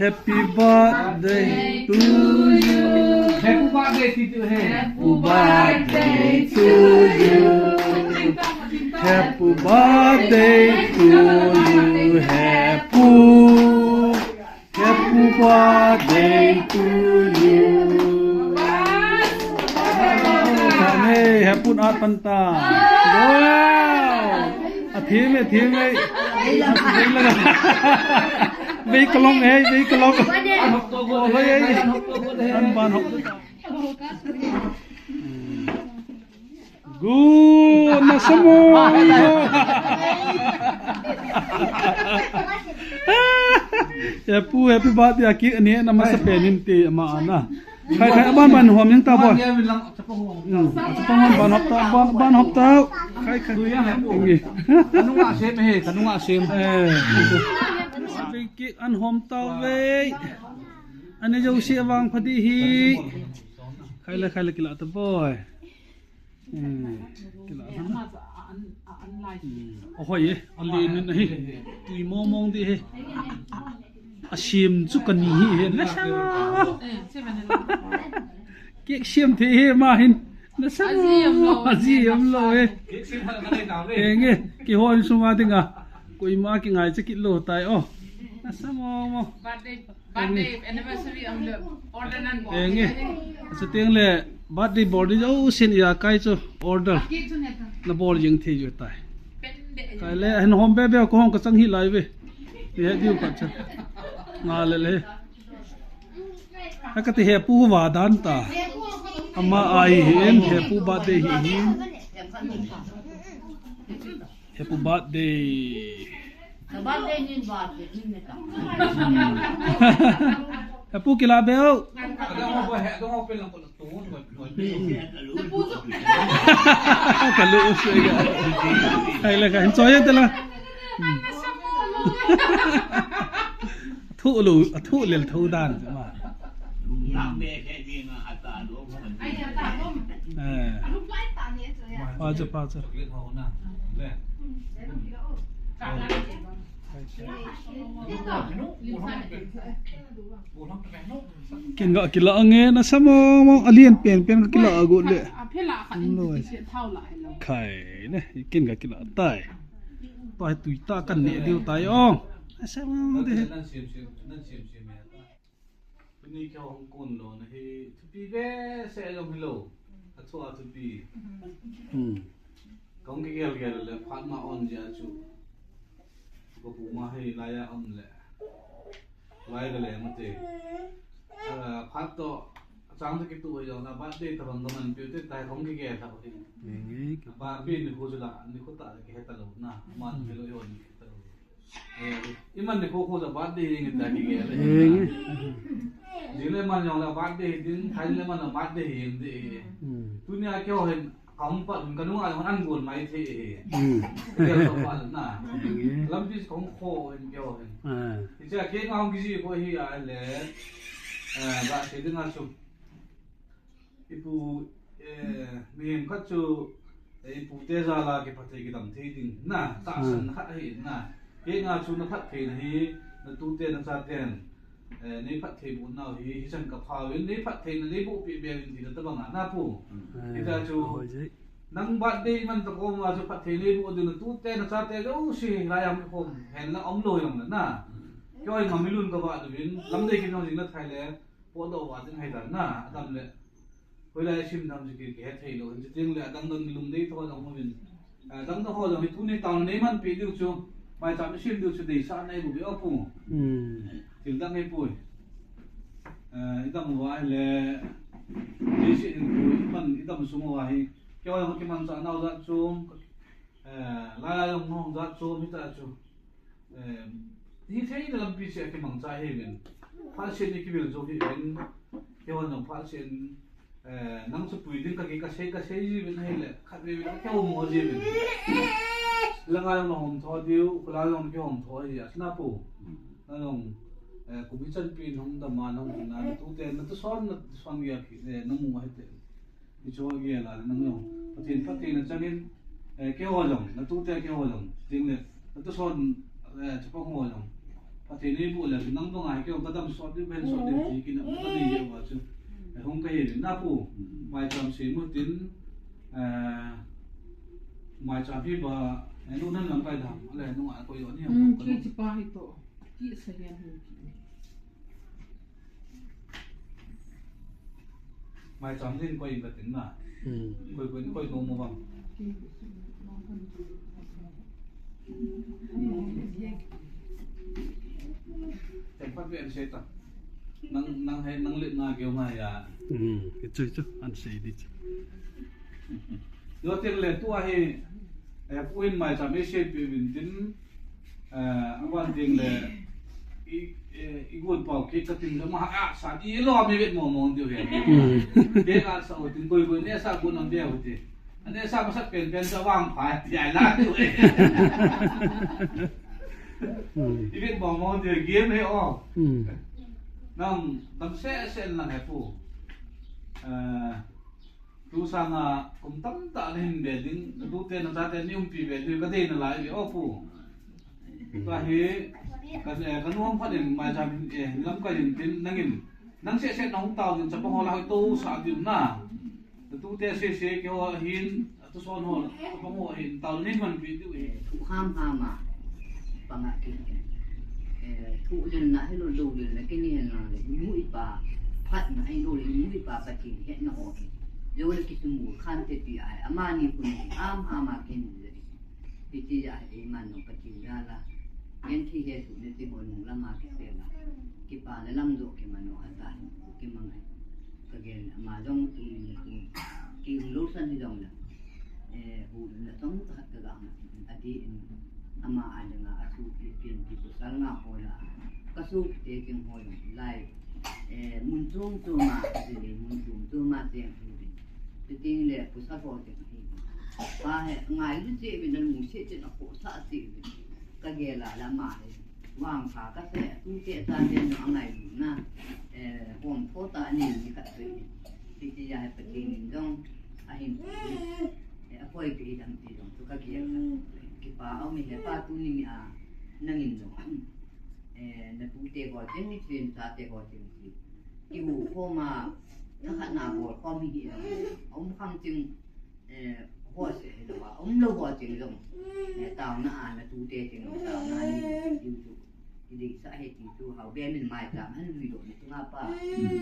Happy birthday to you. Happy birthday to you. Happy birthday to you. Happy birthday to you. Happy birthday to you. Hey, happy art panta. Wow. Thêm ấy. Vì cái lông ấy, vì cái lông. Ôi ấy. Ăn bàn học. Good, nasa mo. Happy birthday aki ani nama sa penin ti ama ana. Kai ban hom yang ta boy. Sapang ban hop ta. Kai. Kanunga sem he, kanunga sem. Ki an hom ta ve. Ane jau si awang phadi hi. Kai la kila ta boy. Kila ta. Ôi ye, anh đi nên này, tùy mong đi he. Xiêm chút cần gì he, nó sao? Cái xiêm thế he mà hin, nó sao? Gì em lo he. Nghe, cái hôn số mà tiếng à, coi mà cái ngày chắc cái lô tai ô, nó sao mà? Birthday anniversary ang order nan. Nghe, sao tiếng lệ birthday board đâu xin ya cái cho order, nó board những thế rồi tai. Cái lẽ anh hôm bé bé có không có sang hít lại về thì hết điều cả chứ ngà lệ cái hệ pu và đan ta ama ai hiền hệ pu birthday hiền hệ pu birthday hệ pu kila béo cái lũ sôi hay là cái enjoy thế là thu liền thu đàn mà bao giờ kiến gọi kiến lợ nghe nó sao mà alien pen kiến lợ gội lệ khải này kiến gọi kiến lợ tai tụi ta cần nhẹ điều tai ông sao mà thếนี่เขาของกุนโลนะที่ทุบีเบ้เสลงฮิโลอัศวะทุบีของเกลเลยพัดมาออนจ้าจูก็ปูมาให้ลายออนเลยลายเลยมันเตะพัดต่อจังตะกี้ตัวอย่างนะบ้านเด็กตะวันตะมันพิวเตอร์ตายของเกลครับที่บ้านพี่นี่โคจุละนี่โคตาเกลตะลุนะมันเกลยอนตะลุอีมันนี่โคจะบ้านเด็กนี่ตะกี้เกลजिले मन जोला बात दे दिन खाली मन बात they him they दुनिया क्यों है कम पर कनु आ अन बोल माई थे ये तो बात ना लंबी कम खो इन क्यों है इसे के गांव किसी को ही आ ले बात से दिन आसु इपु मेम खचु इपु तेजाला के पते की दम थे दिन ना तासन खत है ना के गाचु न खत थे नहीं न तू ते न सा तेनนี่พัดเทบุญเอาที่ฉันกับพาวินนี่พัดเทนนี่บุปีเบียนที่นั่นตะบังหน้าผู้ที่จะจูนังบัดดีมันตะโกนว่าจะพัดเทนี่บุญดูนั่นตู้เต้นซาเต้ก็สิรายามผมเห็นแล้วอมลอยอย่างนั้นน่ะย่อยมันไม่รุนกับว่าดูวินลำได้กินน้องจริงแล้วไทยแล้วปวดตัวว่าจึงให้ดันน่ะทำเลยเวลาชิมทำจะกินแค่ไทยเลยจริงเลยดังนั้นลุงได้ทอดของมันดังนั้นพอจะให้ทุนในตอนนี้มันปีเดียวจูไม่จำชิมเดียวจะได้สารในบุญเอาผู้ถึงตั้งให้ป่วยอีตั้งว่าเลยที่สิ่งมันอีตั้งสมว่าให้เกี่ยวกับมันจะน่าจะชมลายลงน้องจะชมที่จะชมที่ใช้ในลำปีเสียที่มันใจให้เป็นพาเช่นนี้ที่เป็นโจที่เป็นเกี่ยวกับพาเช่นนั่งสปุยดึงกับกิกเชยจีเป็นให้เลยขัดไปเป็นแค่หัวจีเป็นแล้วงานน้องทอเดียวคนละน้องเกี่ยวกับทอเดียวสนับปูน้องกูพิจารณาปีน้องดำมาน้องนั่นตู้เต้นนั่นตู้ซ้อนเกียร์น้องมัวให้เต้นที่ชัวร์เกียร์ละน้องพัดเทนนั่นจังนี่เกี่ยวกับจังนั่นตู้เต้นเกี่ยวกับจังจริงเลยนั่นตู้ซ้อนเฉพาะหัวจัง phát thế này bộ là cái năng động ai cái ông ta đâm sọt đi bên sọt đi thì cái nó có gì vậy mà chứ không cái gì na phụ mai chọn xí một tiếng mai chọn phi bà anh luôn nên làm cái thằng là nó ngoại coi đó nhiều Ki ci pa ito. Ki sa yan ho. mai chọn lên coi cái tiếng là coi nô mô bằng thành phát viện sẽ tập năng hay năng luyện là kiểu này à cái chơi chứ ăn xì đi chứ đầu tiên là tua hay phụ huynh mai chọn biết sẽ bị bình tĩnh quan điểm là igun bảo cái cái tình mà sao đi lo mới biết mong điều hiện thế là sau tình coi nè sao cũng làm điều thế anh ấy sao mà sắp tiền cho vang phải giải lá điều ấy đi biết mong điều kiếm hay ô nông tâm sẽ là hệ phụ tu sang cũng tâm tạ lên về đến tu tiên là ta tên nhung vì về thì có thể là lại bị ô phụ và thế cái nuông phát triển mà làm lắm cái những năng năng sẽ nóng tàu những chấp họ là tu sao điểm na tu tiên sẽ kêu hin tu son họ chấp họ hin tàu nên mình bị tu thu ham mà bằng cái thu lên là hay đồ lên là cái này là mũi bà phát mà anh đồ lên mũi bà phát triển hiện nó họ rồi là cái mũ khăn thế thì ai amani pun ama cái này thì ai mà nó phát triển ra là nhân khi hệ số này thì bọn nó làm cái gì là cái bà nó làm được cái mà nó ăn tại cái mà này cái mà trong cái lúc sinh thì dòng là hụt là sống thật cái đó thì ama anh là asu cái tiền thì có sáng nào hồi là cái số cái hồi lại muốn trông cho mà cái gì muốn trông cho mà tiền thì tiền là có sao có tiền và ngày lúc chị bênนั้นmuốn chị nó có sao chị cái gì là mà vàng phá cái xe tu tiện ta nên nó ngày na hôm phố ta nên như cái gì thì chỉ là phải tiền trong anh phơi cái đam thì trong cái kia cái bà ông mình là bà tu ni năng in trong là tu tiện gọi tên như chuyện ta tiện gọi tên gì cái vụ cô mà nó khát nào gọi con mình ông không chừng hoa sẽ là ông lâu hoa chừng rồi tao nó là tu tiện chừng rồi tao nó đi thì xã hội thì tu học bên mình mai làm hết video này chúng apa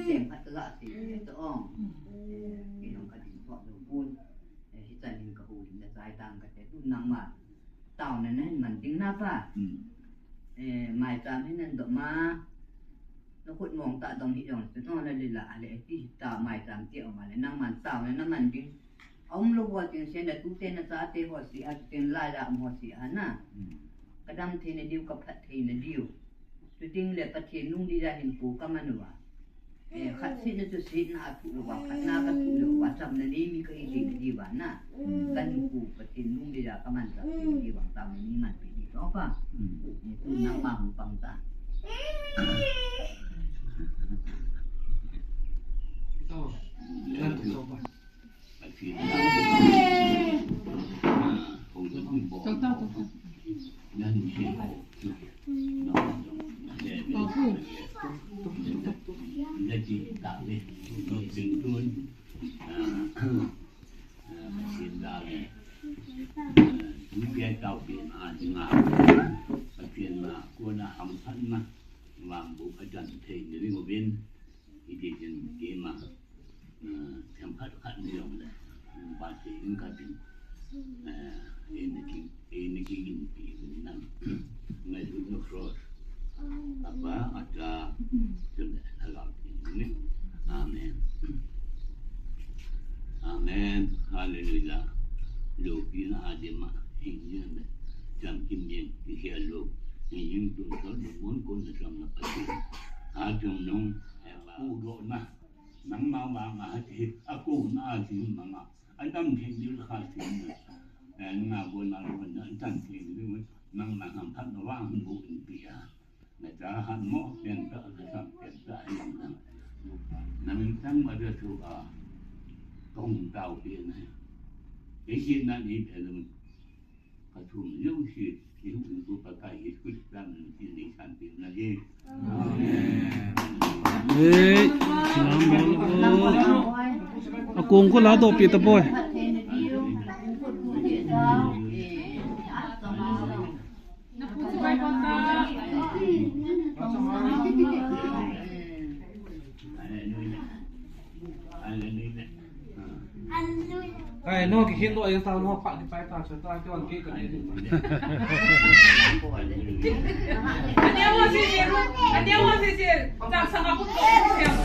xem phát ra thì to ông cái nó cái điện thoại đầu phun hiện tại mình có hụt là giải tăng cái tu năng mà tao này mình tiếng napa mai làm hết nên độ mà nó khuất mong tạ đồng hiện rồi nó là đi lạ để thì tao mai làm triệu mà lại năng mình tao này nó mình tiếng ông lúc qua tiếng xem là tu tên là xã tế họ sĩ tiếng lai đạo họ sĩ na cái đam thế này điều cấp phát thế này điều tôi tin là phát hiện nung đi ra hình phố các man nữa khát xin nó tôi xin là phụ được khát na các phụ được và chậm là đi mi cái gì là đi bán na cái hình phố phát hiện nung đi ra các man rồi đi bằng tàu này mình bị đi đó pa tôi nang bằng ta là chỉ tạo nên từng tuần hiện ra này những cái tàu biển nhưng mà biển mà quân là hỏng thân mà làm bộ phải trận thì những người bên thì cái mà thêm phát khẩn nhiều này bạn thì những cái biển ini kini năm ngày thứ nhất rồi apa ada sudah halal ini amen amen haleluya lu pina adema ini jam kimien dia lu ini tu tu muốn con trong là phải trong nông u độ na nắng mau mà thì aku na thì mà anh tâm thì như là khai thì ngà buồn là mình nhận chẳng thì như năng là làm thật nó vang mình vụ bịa người ta hắn mỏ tiền cỡ là sắm tiền tại là mình tăng mà được thu công tàu tiền này cái chuyện này thì phải là mình phải thu lưu gì Ibu ibu pakai ikut dalam sini sambil lagi. เฮ้ยน้ำบอลอากงก็ลาโดปีตะบอย cái nó cái hiện đội tao nó phải phải tao sẽ tao cái bằng kia cái này 안녕하세요. 안녕하세요. 자, 상하고 또